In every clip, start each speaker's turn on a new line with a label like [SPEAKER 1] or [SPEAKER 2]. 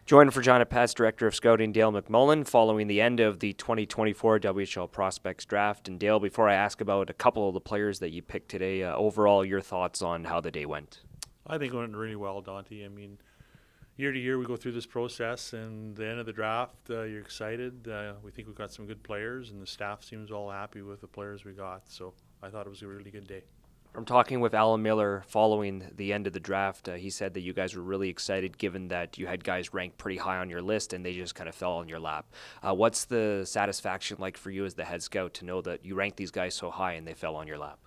[SPEAKER 1] Joined for Regina Pats Director of Scouting Dale McMullin following the end of the 2024 WHL Prospects Draft. And Dale, before I ask about a couple of the players that you picked today, overall your thoughts on how the day went?
[SPEAKER 2] I think it went really well, Dante. I mean, year to year we go through this process, and the end of the draft, you're excited. We think we've got some good players, and the staff seems all happy with the players we got. So I thought it was a really good day.
[SPEAKER 1] From talking with Alan Miller following the end of the draft, he said that you guys were really excited given that you had guys ranked pretty high on your list and they just kind of fell on your lap. What's the satisfaction like for you as the head scout to know that you ranked these guys so high and they fell on your lap?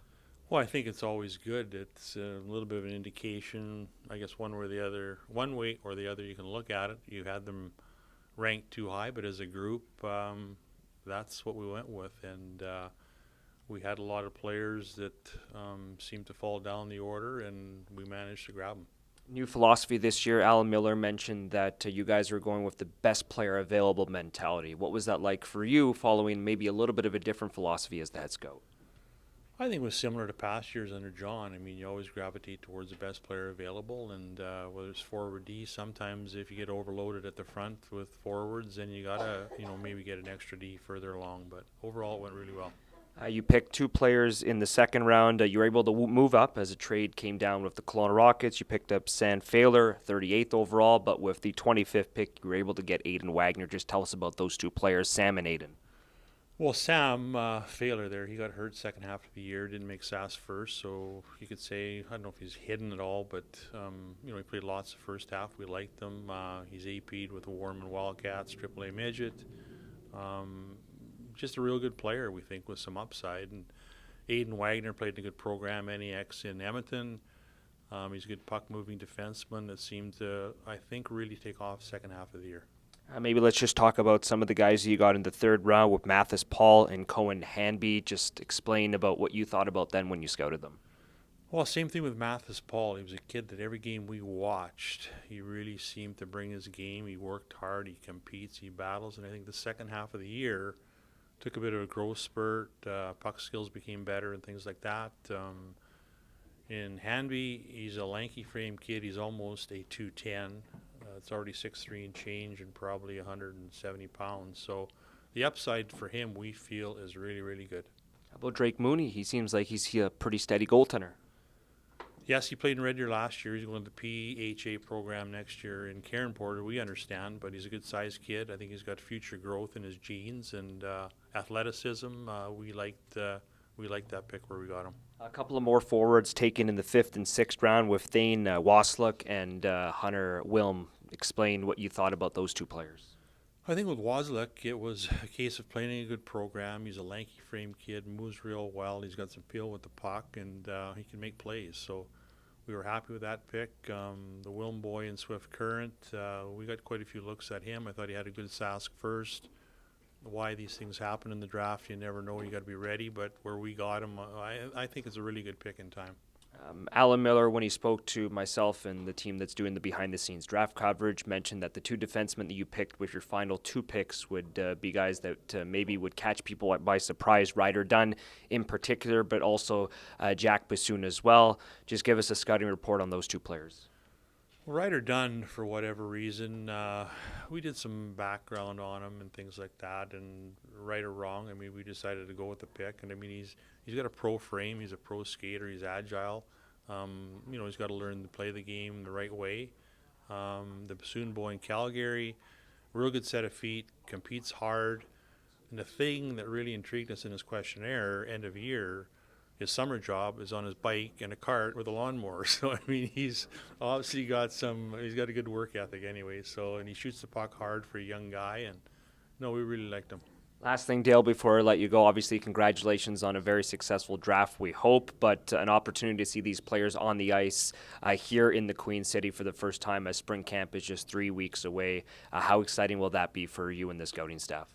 [SPEAKER 2] Well, I think it's always good. It's a little bit of an indication, I guess, one way or the other you can look at it. You had them ranked too high, but as a group, that's what we went with. And we had a lot of players that seemed to fall down the order, and we managed to grab them.
[SPEAKER 1] New philosophy this year, Alan Miller mentioned that you guys are going with the best player available mentality. What was that like for you following maybe a little bit of a different philosophy as the head scout?
[SPEAKER 2] I think it was similar to past years under John. I mean, you always gravitate towards the best player available, and whether it's forward D, sometimes if you get overloaded at the front with forwards, then you gotta, maybe get an extra D further along. But overall, it went really well.
[SPEAKER 1] You picked two players in the second round. You were able to move up as a trade came down with the Kelowna Rockets. You picked up Sam Failer, 38th overall, but with the 25th pick, you were able to get Aiden Wagner. Just tell us about those two players, Sam and Aiden.
[SPEAKER 2] Well, Sam Failer there, he got hurt second half of the year, didn't make SAS first, so you could say, I don't know if he's hidden at all, but, he played lots the first half. We liked him. He's AP'd with the Warman Wildcats, AAA Midget. Just a real good player, we think, with some upside. And Aiden Wagner played in a good program, NEX in Edmonton. He's a good puck-moving defenseman that seemed to, I think, really take off second half of the year.
[SPEAKER 1] Maybe let's just talk about some of the guys you got in the third round with Mathis Paul and Cohen Hanby. Just explain about what you thought about them when you scouted them.
[SPEAKER 2] Well, same thing with Mathis Paul. He was a kid that every game we watched, he really seemed to bring his game. He worked hard, he competes, he battles, and I think the second half of the year took a bit of a growth spurt. Puck skills became better and things like that. In Hanby, he's a lanky frame kid. He's almost a 210. It's already 6'3" and change and probably 170 pounds. So the upside for him, we feel, is really, really good.
[SPEAKER 1] How about Drake Mooney? He seems like he's a pretty steady goaltender.
[SPEAKER 2] Yes, he played in Red Deer last year. He's going to the PHA program next year in Karen Porter, we understand, but he's a good-sized kid. I think he's got future growth in his genes and athleticism. We liked that pick where we got him.
[SPEAKER 1] A couple of more forwards taken in the 5th and 6th round with Thane Wasluk and Hunter Wilm. Explain what you thought about those two players.
[SPEAKER 2] I think with Wasluk, it was a case of playing in a good program. He's a lanky frame kid, moves real well. He's got some feel with the puck, and he can make plays. So we were happy with that pick. The Wilm boy in Swift Current, we got quite a few looks at him. I thought he had a good Sask first. Why these things happen in the draft, you never know. You got to be ready. But where we got him, I think it's a really good pick in time.
[SPEAKER 1] Alan Miller, when he spoke to myself and the team that's doing the behind-the-scenes draft coverage, mentioned that the two defensemen that you picked with your final two picks would be guys that maybe would catch people by surprise, Ryder Dunn in particular, but also Jack Bassoon as well. Just give us a scouting report on those two players.
[SPEAKER 2] Well, Ryder Dunn, for whatever reason, we did some background on him and things like that, and right or wrong, I mean, we decided to go with the pick. And I mean, he's got a pro frame, he's a pro skater, he's agile. He's got to learn to play the game the right way. The Bassoon boy in Calgary, real good set of feet, competes hard. And the thing that really intrigued us in his questionnaire, end of year, his summer job is on his bike and a cart with a lawnmower. So, I mean, he's obviously he's got a good work ethic anyway. So, and he shoots the puck hard for a young guy. And, no, we really liked him.
[SPEAKER 1] Last thing, Dale, before I let you go, obviously congratulations on a very successful draft, we hope, but an opportunity to see these players on the ice here in the Queen City for the first time as spring camp is just 3 weeks away. How exciting will that be for you and the scouting staff?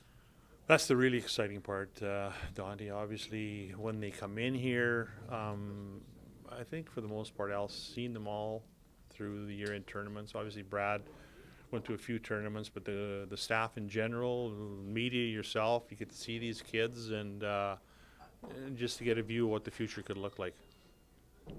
[SPEAKER 2] That's the really exciting part, Dante. Obviously, when they come in here, I think for the most part, I've seen them all through the year-end tournaments. Obviously, Brad went to a few tournaments, but the staff in general, media, yourself, you get to see these kids and just to get a view of what the future could look like.